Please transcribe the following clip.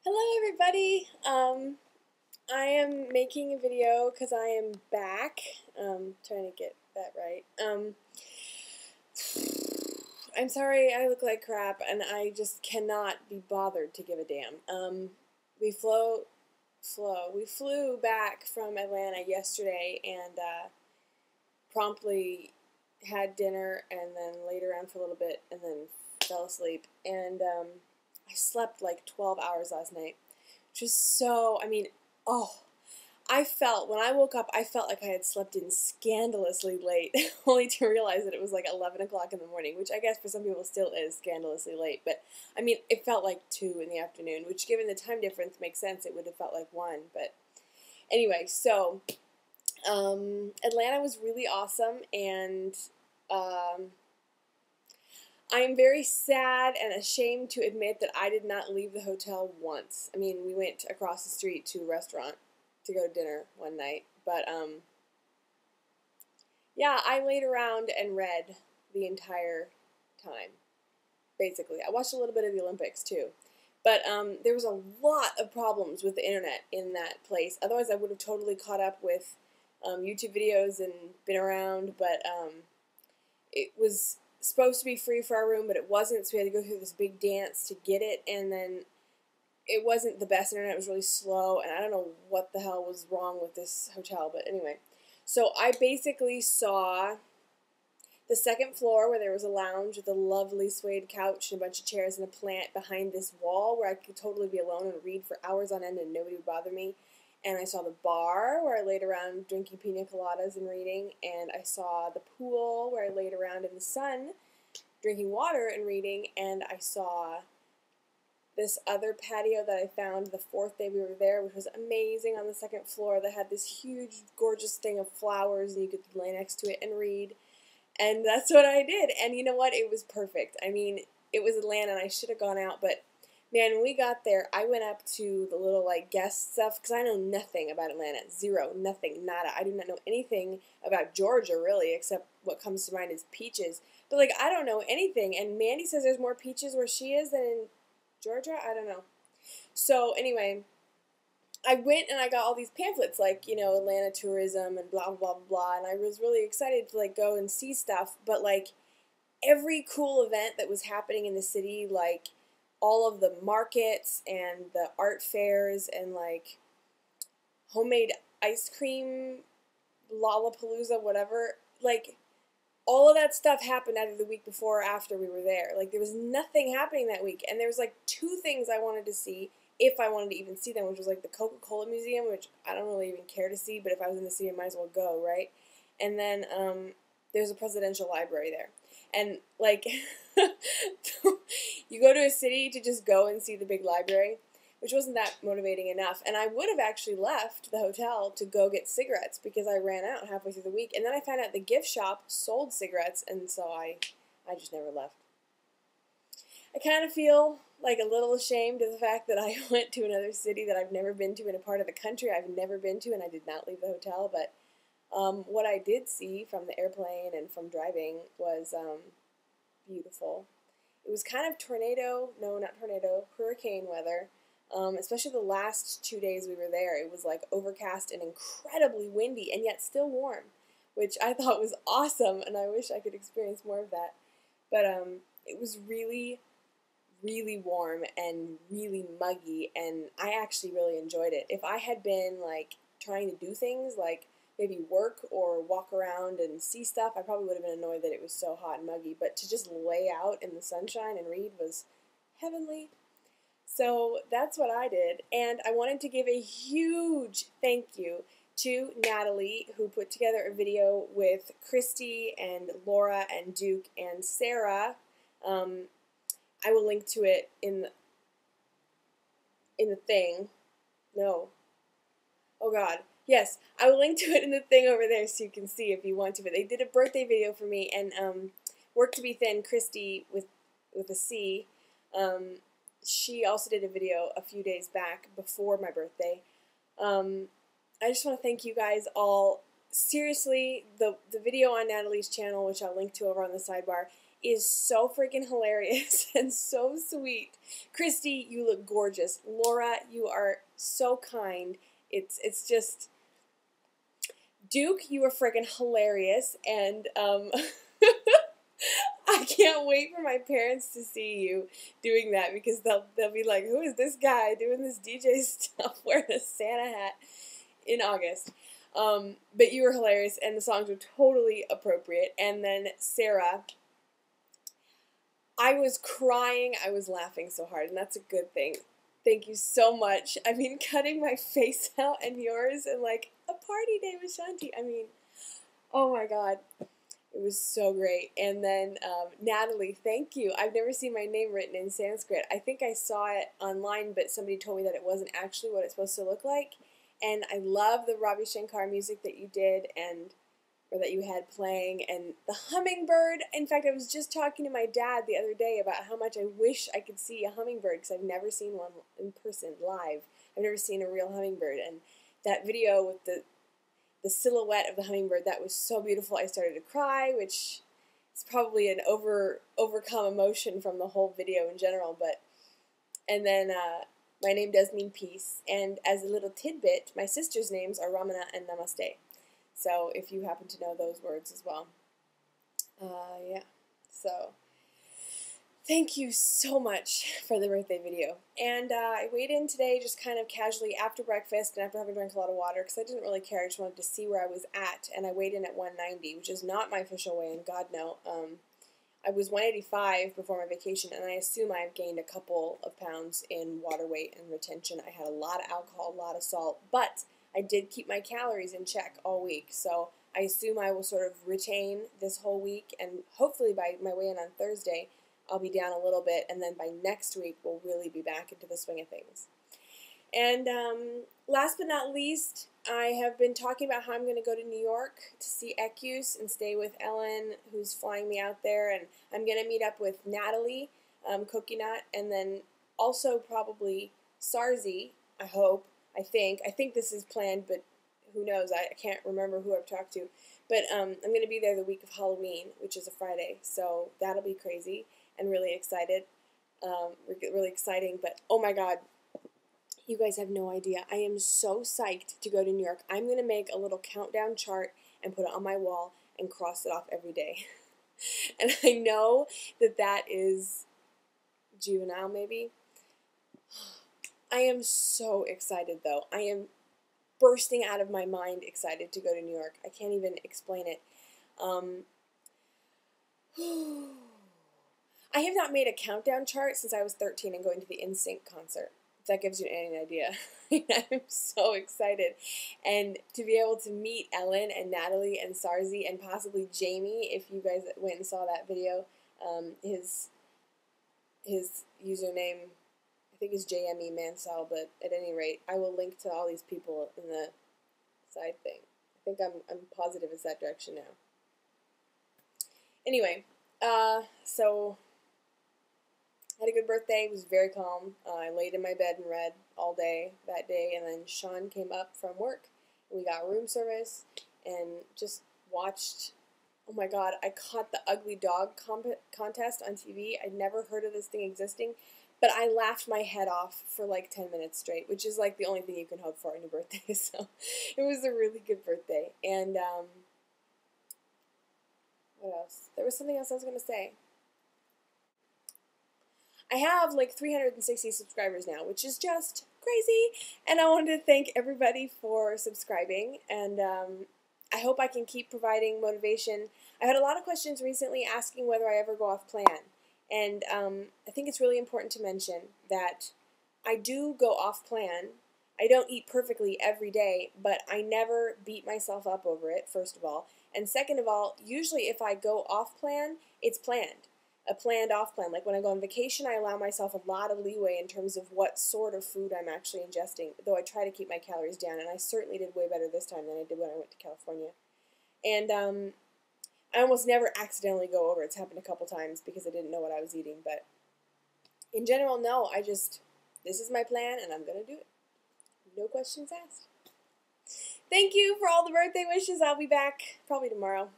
Hello everybody. I am making a video because I am back. Trying to get that right. I'm sorry I look like crap and I just cannot be bothered to give a damn. We flew back from Atlanta yesterday and promptly had dinner and then laid around for a little bit and then fell asleep. And I slept like 12 hours last night, which was so, I felt, when I woke up, I felt like I had slept in scandalously late, only to realize that it was like 11 o'clock in the morning, which I guess for some people still is scandalously late, but I mean, it felt like 2 in the afternoon, which given the time difference makes sense, it would have felt like 1, but anyway, so, Atlanta was really awesome, and, I am very sad and ashamed to admit that I did not leave the hotel once. I mean, we went across the street to a restaurant to go to dinner one night, but, yeah, I laid around and read the entire time, basically. I watched a little bit of the Olympics, too. But, there was a lot of problems with the internet in that place. Otherwise, I would have totally caught up with, YouTube videos and been around, but, it was supposed to be free for our room, but it wasn't, so we had to go through this big dance to get it, and then it wasn't the best internet, it was really slow, and I don't know what the hell was wrong with this hotel, but anyway. So I basically saw the second floor where there was a lounge with a lovely suede couch and a bunch of chairs and a plant behind this wall where I could totally be alone and read for hours on end and nobody would bother me. And I saw the bar where I laid around drinking pina coladas and reading, and I saw the pool where I laid around in the sun drinking water and reading, and I saw this other patio that I found the 4th day we were there, which was amazing, on the 2nd floor that had this huge, gorgeous thing of flowers, and you could lay next to it and read. And that's what I did, and you know what? It was perfect. I mean, it was Atlanta, and I should have gone out, but man, when we got there, I went up to the little, like, guest stuff, because I know nothing about Atlanta. Zero. Nothing. Nada. I do not know anything about Georgia, really, except what comes to mind is peaches. But, like, I don't know anything, and Mandy says there's more peaches where she is than in Georgia? I don't know. So, anyway, I went and I got all these pamphlets, like, you know, Atlanta tourism and blah, blah, blah, blah, and I was really excited to, like, go and see stuff, but, like, every cool event that was happening in the city, like, all of the markets and the art fairs and, like, homemade ice cream, Lollapalooza, whatever, like, all of that stuff happened either the week before or after we were there. Like, there was nothing happening that week, and there was, like, 2 things I wanted to see, if I wanted to even see them, which was, like, the Coca-Cola Museum, which I don't really even care to see, but if I was in the city, I might as well go, right? And then, there's a presidential library there. And, like, you go to a city to just go and see the big library, which wasn't that motivating enough. And I would have actually left the hotel to go get cigarettes because I ran out halfway through the week. And then I found out the gift shop sold cigarettes, and so I just never left. I kind of feel like a little ashamed of the fact that I went to another city that I've never been to in a part of the country I've never been to, and I did not leave the hotel, but what I did see from the airplane and from driving was beautiful. It was kind of hurricane weather, especially the last 2 days we were there. It was like overcast and incredibly windy and yet still warm, which I thought was awesome, and I wish I could experience more of that. But it was really, really warm and really muggy, and I actually really enjoyed it. If I had been, like, trying to do things, like, maybe work or walk around and see stuff, I probably would have been annoyed that it was so hot and muggy, but to just lay out in the sunshine and read was heavenly. So that's what I did, and I wanted to give a huge thank you to Natalie, who put together a video with Christy and Laura and Duke and Sarah. I will link to it in the thing. No. Oh God. Yes, I will link to it in the thing over there so you can see if you want to. But they did a birthday video for me, and Work to Be Thin, Christy with a C, she also did a video a few days back before my birthday. I just want to thank you guys all. Seriously, the video on Natalie's channel, which I'll link to over on the sidebar, is so freaking hilarious and so sweet. Christy, you look gorgeous. Laura, you are so kind. It's just, Duke, you are freaking hilarious, and I can't wait for my parents to see you doing that, because they'll be like, who is this guy doing this DJ stuff wearing a Santa hat in August? But you were hilarious, and the songs were totally appropriate. And then Sarah, I was crying, I was laughing so hard, and that's a good thing. Thank you so much. I mean, cutting my face out and yours, and like, a party day with Shanti. I mean, oh my God. It was so great. And then Natalie, thank you. I've never seen my name written in Sanskrit. I think I saw it online, but somebody told me that it wasn't actually what it's supposed to look like. And I love the Ravi Shankar music that you did, or that you had playing, and the hummingbird. In fact, I was just talking to my dad the other day about how much I wish I could see a hummingbird, because I've never seen one in person, live. I've never seen a real hummingbird. And that video with the silhouette of the hummingbird, that was so beautiful. I started to cry, which is probably an overcome emotion from the whole video in general. And then my name does mean peace. And as a little tidbit, my sister's names are Ramana and Namaste. So if you happen to know those words as well. Yeah. So thank you so much for the birthday video. And I weighed in today just kind of casually after breakfast and after having drank a lot of water, because I didn't really care. I just wanted to see where I was at. And I weighed in at 190, which is not my official weigh-in, God no. I was 185 before my vacation, and I assume I've gained a couple of pounds in water weight and retention. I had a lot of alcohol, a lot of salt, but I did keep my calories in check all week. So I assume I will sort of retain this whole week, and hopefully by my weigh-in on Thursday, I'll be down a little bit, and then by next week, we'll really be back into the swing of things. And last but not least, I have been talking about how I'm going to go to New York to see Ecuse and stay with Ellen, who's flying me out there, and I'm going to meet up with Natalie, Coconut, and then also probably Sarzi, I hope, I think this is planned, but who knows, I can't remember who I've talked to, but I'm going to be there the week of Halloween, which is a Friday, so that'll be crazy. And really excited, really exciting, but oh my God, you guys have no idea. I am so psyched to go to New York. I'm going to make a little countdown chart and put it on my wall and cross it off every day. And I know that is juvenile, maybe. I am so excited, though. I am bursting out of my mind excited to go to New York. I can't even explain it. I have not made a countdown chart since I was 13 and going to the NSYNC concert. If that gives you any idea. I'm so excited. And to be able to meet Ellen and Natalie and Sarzi and possibly Jamie, if you guys went and saw that video, his username, I think is JME Mansell, but at any rate, I will link to all these people in the side thing. I think I'm positive it's that direction now. Anyway, so I had a good birthday. It was very calm. I laid in my bed and read all day that day, and then Sean came up from work, and we got room service, and just watched. Oh my God, I caught the ugly dog contest on TV. I'd never heard of this thing existing, but I laughed my head off for like 10 minutes straight, which is like the only thing you can hope for on your birthday, so it was a really good birthday. And what else? There was something else I was going to say. I have like 360 subscribers now, which is just crazy, and I wanted to thank everybody for subscribing, and I hope I can keep providing motivation. I've had a lot of questions recently asking whether I ever go off plan, and I think it's really important to mention that I do go off plan. I don't eat perfectly every day, but I never beat myself up over it, first of all, and second of all, usually if I go off plan, it's planned. A planned off plan. Like when I go on vacation, I allow myself a lot of leeway in terms of what sort of food I'm actually ingesting, though I try to keep my calories down, and I certainly did way better this time than I did when I went to California. And I almost never accidentally go over. It's happened a couple times because I didn't know what I was eating, but in general, no, this is my plan, and I'm going to do it. No questions asked. Thank you for all the birthday wishes. I'll be back probably tomorrow.